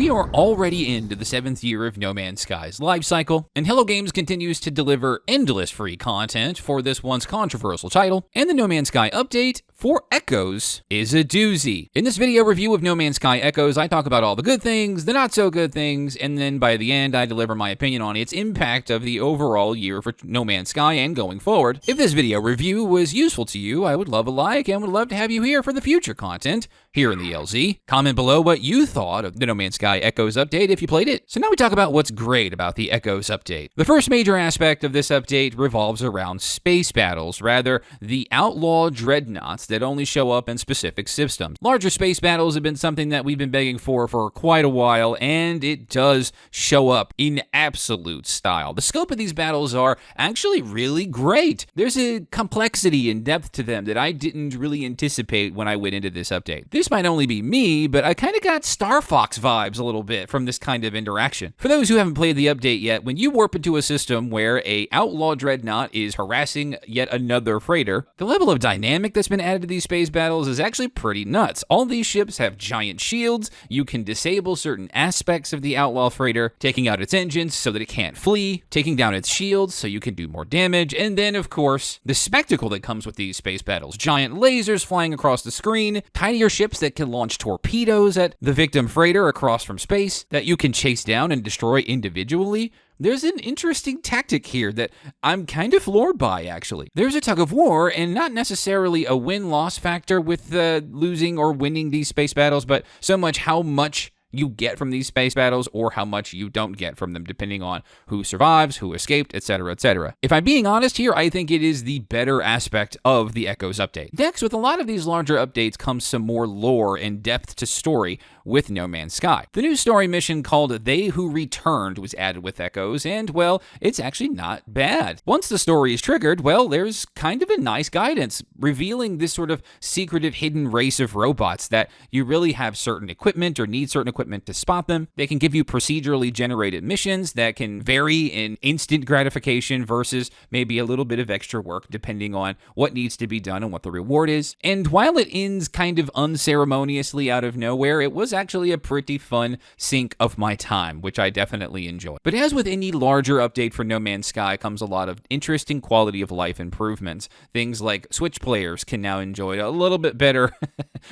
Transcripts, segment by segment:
We are already into the 7th year of No Man's Sky's life cycle, and Hello Games continues to deliver endless free content for this once controversial title, and the No Man's Sky update for Echoes is a doozy. In this video review of No Man's Sky Echoes, I talk about all the good things, the not so good things, and then by the end, I deliver my opinion on its impact of the overall year for No Man's Sky and going forward. If this video review was useful to you, I would love a like and would love to have you here for the future content here in the LZ. Comment below what you thought of the No Man's Sky Echoes update if you played it. So now we talk about what's great about the Echoes update. The first major aspect of this update revolves around space battles, rather the outlaw dreadnoughts that only show up in specific systems. Larger space battles have been something that we've been begging for quite a while, and it does show up in absolute style. The scope of these battles are actually really great. There's a complexity and depth to them that I didn't really anticipate when I went into this update. This might only be me, but I kind of got Star Fox vibes a little bit from this kind of interaction. For those who haven't played the update yet, when you warp into a system where a outlaw dreadnought is harassing yet another freighter, the level of dynamic that's been added to these space battles is actually pretty nuts. All these ships have giant shields. You can disable certain aspects of the outlaw freighter, taking out its engines so that it can't flee, taking down its shields so you can do more damage, and then, of course, the spectacle that comes with these space battles. Giant lasers flying across the screen, tinier ships that can launch torpedoes at the victim freighter across from space that you can chase down and destroy individually. There's an interesting tactic here that I'm kind of floored by, actually. There's a tug of war, and not necessarily a win-loss factor with losing or winning these space battles, but so much how much you get from these space battles or how much you don't get from them, depending on who survives, who escaped, etc., etc. If I'm being honest here, I think it is the better aspect of the Echoes update. Next, with a lot of these larger updates comes some more lore and depth to story with No Man's Sky. The new story mission called They Who Returned was added with Echoes, and, well, it's actually not bad. Once the story is triggered, well, there's kind of a nice guidance, revealing this sort of secretive hidden race of robots that you really have certain equipment or need certain equipment to spot them. They can give you procedurally generated missions that can vary in instant gratification versus maybe a little bit of extra work depending on what needs to be done and what the reward is. And while it ends kind of unceremoniously out of nowhere, it was actually a pretty fun sink of my time, which I definitely enjoyed. But as with any larger update for No Man's Sky comes a lot of interesting quality of life improvements. Things like Switch players can now enjoy a little bit better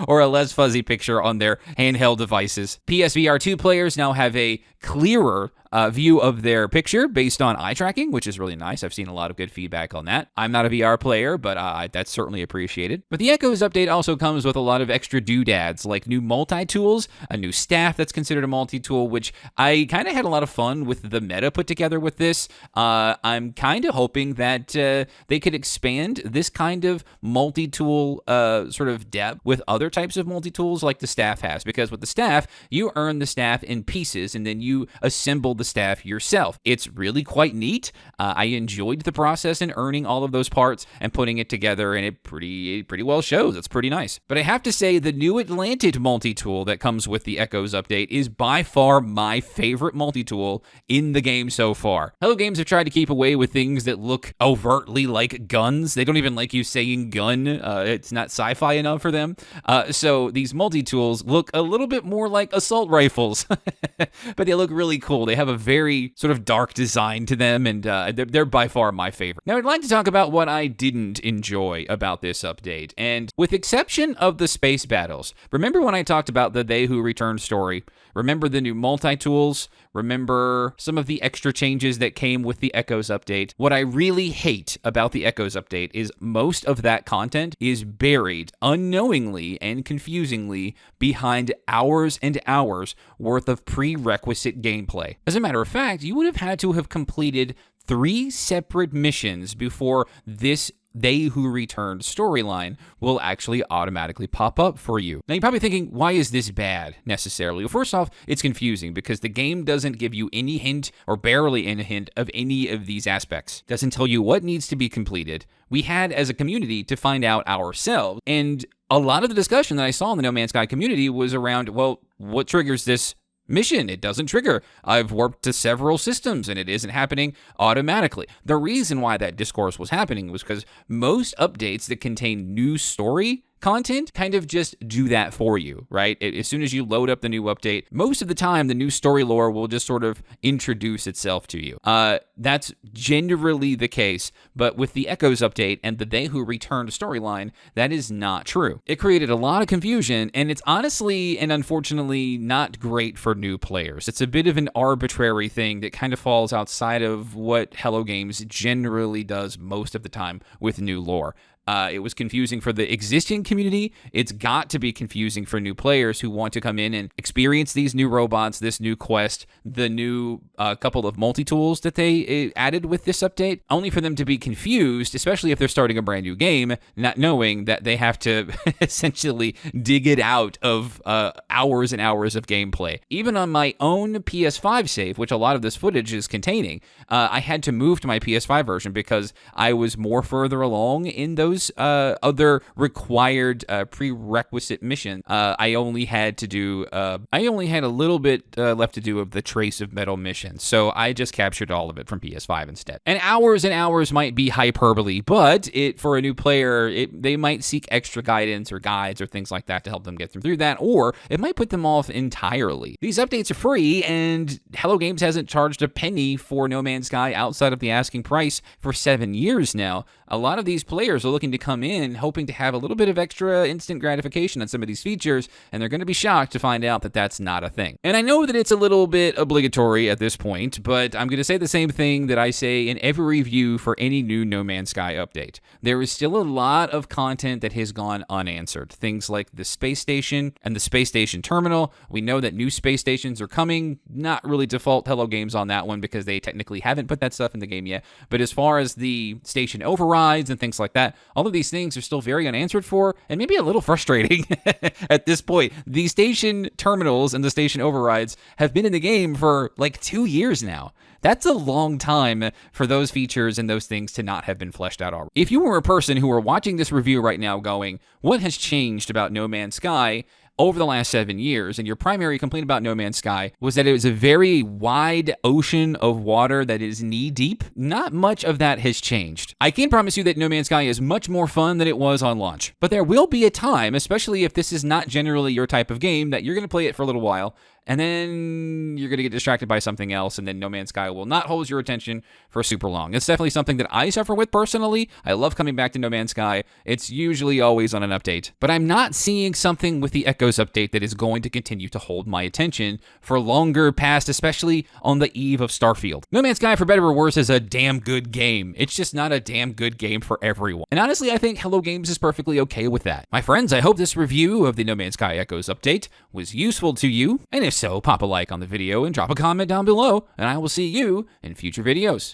or a less fuzzy picture on their handheld devices. PSVR 2 players now have a clearer view of their picture based on eye tracking, which is really nice. I've seen a lot of good feedback on that. I'm not a VR player, but that's certainly appreciated. But the Echoes update also comes with a lot of extra doodads, like new multi-tools, a new staff that's considered a multi-tool, which I kind of had a lot of fun with the meta put together with this. I'm kind of hoping that they could expand this kind of multi-tool sort of depth with other types of multi-tools like the staff has, because with the staff, you earn the staff in pieces and then you assemble the staff yourself. It's really quite neat. I enjoyed the process in earning all of those parts and putting it together, and it pretty well shows. It's pretty nice. But I have to say, the new Atlantic multi-tool that comes with the Echoes update is by far my favorite multi-tool in the game so far. Hello Games have tried to keep away with things that look overtly like guns. They don't even like you saying gun. It's not sci-fi enough for them. So these multi-tools look a little bit more like assault rifles, but they look really cool. They have a very sort of dark design to them, and they're by far my favorite. Now, I'd like to talk about what I didn't enjoy about this update, and with exception of the space battles, remember when I talked about the They Who Returned story? Remember the new multi-tools? Remember some of the extra changes that came with the Echoes update? What I really hate about the Echoes update is most of that content is buried unknowingly and confusingly behind hours and hours worth of prerequisite gameplay. As a matter of fact, you would have had to have completed 3 separate missions before this They Who Returned storyline will actually automatically pop up for you. Now, you're probably thinking, why is this bad necessarily? Well, first off, it's confusing because the game doesn't give you any hint or barely any hint of any of these aspects. It doesn't tell you what needs to be completed. We had, as a community, to find out ourselves, and a lot of the discussion that I saw in the No Man's Sky community was around, well, what triggers this mission? It doesn't trigger. I've warped to several systems and it isn't happening automatically. The reason why that discourse was happening was because most updates that contain new story content kind of just do that for you, right? As soon as you load up the new update, most of the time, the new story lore will just sort of introduce itself to you. That's generally the case, but with the Echoes update and the They Who Returned storyline, that is not true. It created a lot of confusion, and it's honestly and unfortunately not great for new players. It's a bit of an arbitrary thing that kind of falls outside of what Hello Games generally does most of the time with new lore. It was confusing for the existing community. It's got to be confusing for new players who want to come in and experience these new robots, this new quest, the new couple of multi-tools that they added with this update, only for them to be confused, especially if they're starting a brand new game, not knowing that they have to essentially dig it out of hours and hours of gameplay. Even on my own PS5 save, which a lot of this footage is containing, I had to move to my PS5 version because I was more further along in those other required prerequisite missions. I only had a little bit left to do of the Trace of Metal mission, so I just captured all of it from PS5 instead. And hours might be hyperbole, but for a new player, they might seek extra guidance or guides or things like that to help them get through that, or it might put them off entirely. These updates are free, and Hello Games hasn't charged a penny for No Man's Sky outside of the asking price for 7 years now. A lot of these players are looking to come in hoping to have a little bit of extra instant gratification on some of these features, and they're going to be shocked to find out that that's not a thing. And I know that it's a little bit obligatory at this point, but I'm going to say the same thing that I say in every review for any new No Man's Sky update. There is still a lot of content that has gone unanswered. Things like the space station and the space station terminal. We know that new space stations are coming. Not really default Hello Games on that one because they technically haven't put that stuff in the game yet. But as far as the station overrides and things like that, all of these things are still very unanswered for, and maybe a little frustrating at this point. The station terminals and the station overrides have been in the game for like 2 years now. That's a long time for those features and those things to not have been fleshed out already. If you were a person who were watching this review right now going, what has changed about No Man's Sky over the last 7 years, and your primary complaint about No Man's Sky was that it was a very wide ocean of water that is knee-deep, not much of that has changed. I can promise you that No Man's Sky is much more fun than it was on launch. But there will be a time, especially if this is not generally your type of game, that you're going to play it for a little while, and then you're going to get distracted by something else, and then No Man's Sky will not hold your attention for super long. It's definitely something that I suffer with personally. I love coming back to No Man's Sky. It's usually always on an update. But I'm not seeing something with the Echoes update that is going to continue to hold my attention for longer past, especially on the eve of Starfield. No Man's Sky, for better or worse, is a damn good game. It's just not a damn good game for everyone. And honestly, I think Hello Games is perfectly okay with that. My friends, I hope this review of the No Man's Sky Echoes update was useful to you, and if so, pop a like on the video and drop a comment down below, and I will see you in future videos.